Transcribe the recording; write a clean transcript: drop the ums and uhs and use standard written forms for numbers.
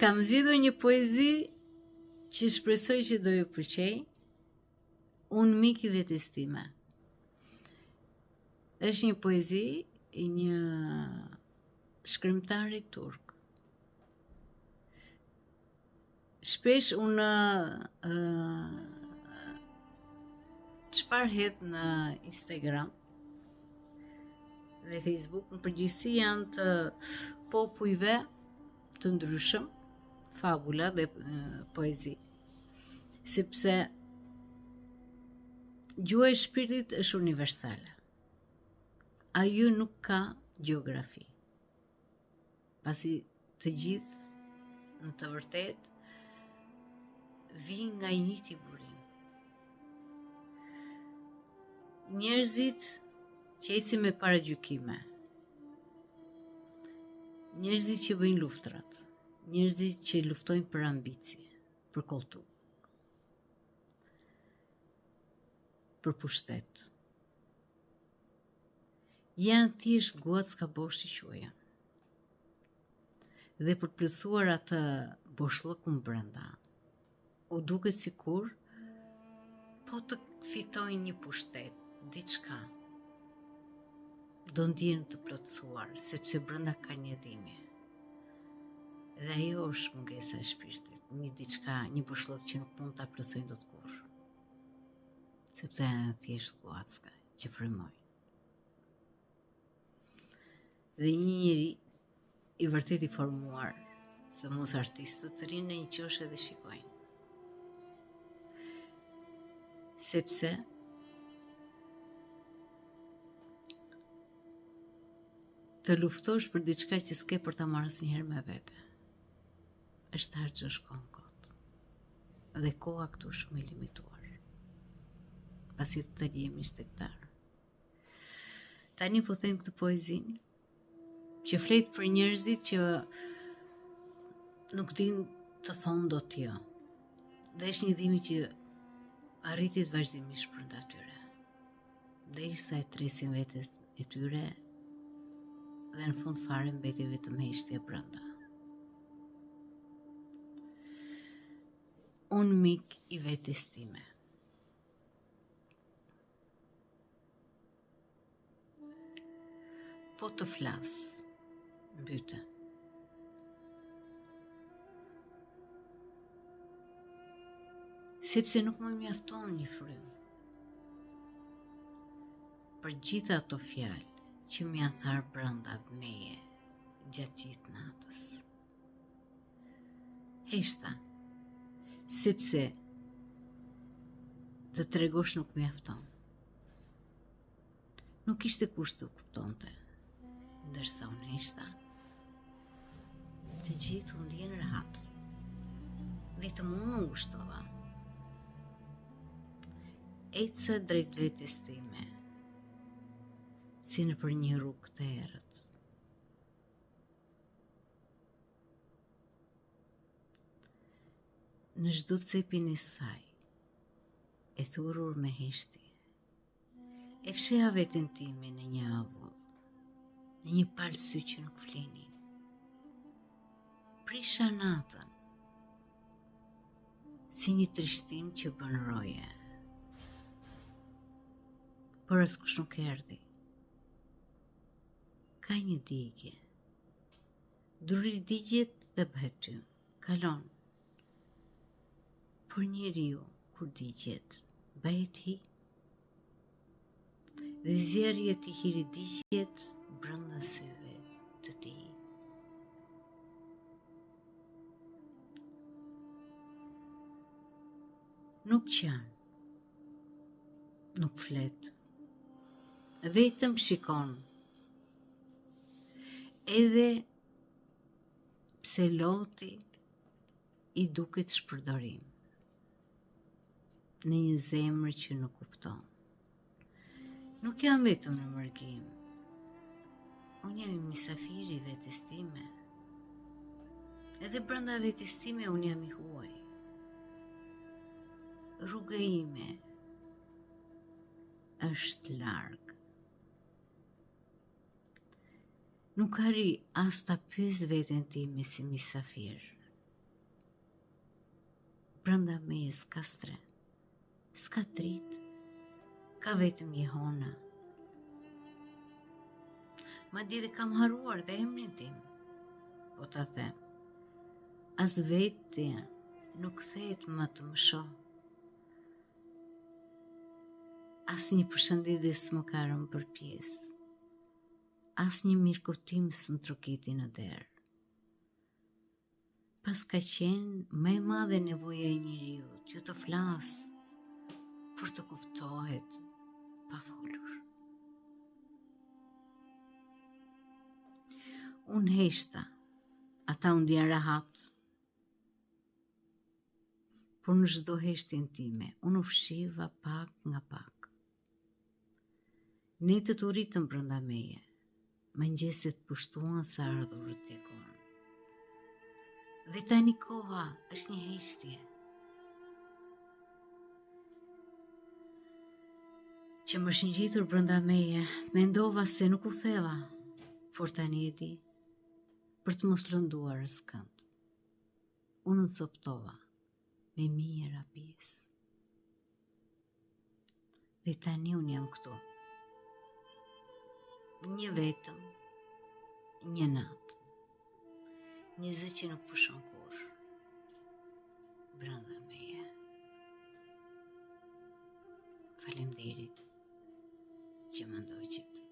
Kam zgjedhur një poezi që shpresoj që do ju pëlqej. Unë mik i vetes time. Është një poezi i një shkrimtari turk. Shpesh unë çfarë hedh në Instagram dhe Facebook në përgjithësi janë të popujve të ndryshëm, fabula dhe poezi. Sepse gjuha e shpirtit është universale. Ajo nuk ka gjeografi. Pasi të gjithë në të vërtetë vijnë nga i njëjti burim. Njerëzit që ecin me paragjykime, njerëzit që bëjnë luftrat, njerëzit që luftojnë për ambicie, për kolltuk, për pushtet, janë thjesht guacka bosh i quajnë. Dhe për të plotësuar atë boshllëkun brenda, u duket sikur po të fitojnë një pushtet, diçka. Do ndjen të plotësuar, sepse brenda ka një dhimbje. Dhe ajo është mungesa e shpirtit, një diçka, një boshllëk që nuk mund ta plotësojnë dot kurrë. Sepse janë thjesht guacka që frymojnë. Dhe një njeri i vërtet i formuar, se mos artistët të rinë në një qoshe dhe shikojnë. Sepse të luftosh për diçka që s'ke për ta marrë asnjëherë me vete, është të harxhosh kohën kot. Dhe koha këtu është shumë e limituar. Pasi të jemi shtektar. Tani po them këtë poezinë që flet për njerëzit që nuk din të thonë dot jo. Dhe është një dhimbje që arritit vazhdimisht brenda tyre. Derisa e tresin vetes e tyre dhe në fund fare mbeti vetëm heshtja brenda. Unë mik i vetes time. Po të flas, mbyte. Sepse nuk më mjafton një frym. Për gjitha ato fjalë që më janë tharë brenda meje gjatë gjithë natës. Heshta, sepse të tregosh nuk mjafton. Nuk ishte kusht të kuptonte, ndërsa unë heshta. Të gjithë u ndjen rehat. Vetëm unë më ngushtova. Eca drejt vetes time, si në për një rrugë të errët. Në çdo cepin e saj, e thurur me heshtje, e fsheha veten time në një avull, në një palë sy që nuk flini. Prisha natën, si një trishtim që bën roje. Por askush nuk erdhi. Ka një digje. Druri digjet dhe bëhet ty, kalon. Por njeriu, kur digjet, bëhet hi. Dhe zjarjet i hiri digjet brenda syve të tij. Nuk qan, nuk flet, vetëm shikon. Edhe pse loti i duket shpërdorim në një zemër që nuk kupton. Nuk jam vetëm në mërgim. Unë jam i misafiri vetes time. Edhe brenda vetes time unë jam i huaj. Rruga ime është larg. Nuk arri as ta pyes veten time si misafir, brënda meje s'ka stre, s'ka trit, ka vetëm jehona. Ma di dhe kam haruar dhe emrin tim, po ta them, as vetja nuk thet më të më shoh. As një përshëndetje s'më ka rënë për pjesë, as një mirëkuptim s'më trokiti në derë. Pas ka qenë më e madhe nevoja e njeriut, ju të flasë, për të kuptohet pa folur. Unë heshta, ata unë ndjen rahat, por në çdo heshtjen time, unë u fshiva pak nga pak. Netët u ritën brënda meje, mëngjeset pushtuan sa ardhurët tekon. Dhe tani koha është një heshtje që më shëngjitur brënda meje, mendova se nuk u theva, por tani e di, për të mos lënduar skënd. Unë të coptova me mira pjesë. Dhe tani unë jam këtu. Një vetëm, një natë, një zë që nuk pushon kur, brënda meje. Faleminderit që më ndoqët.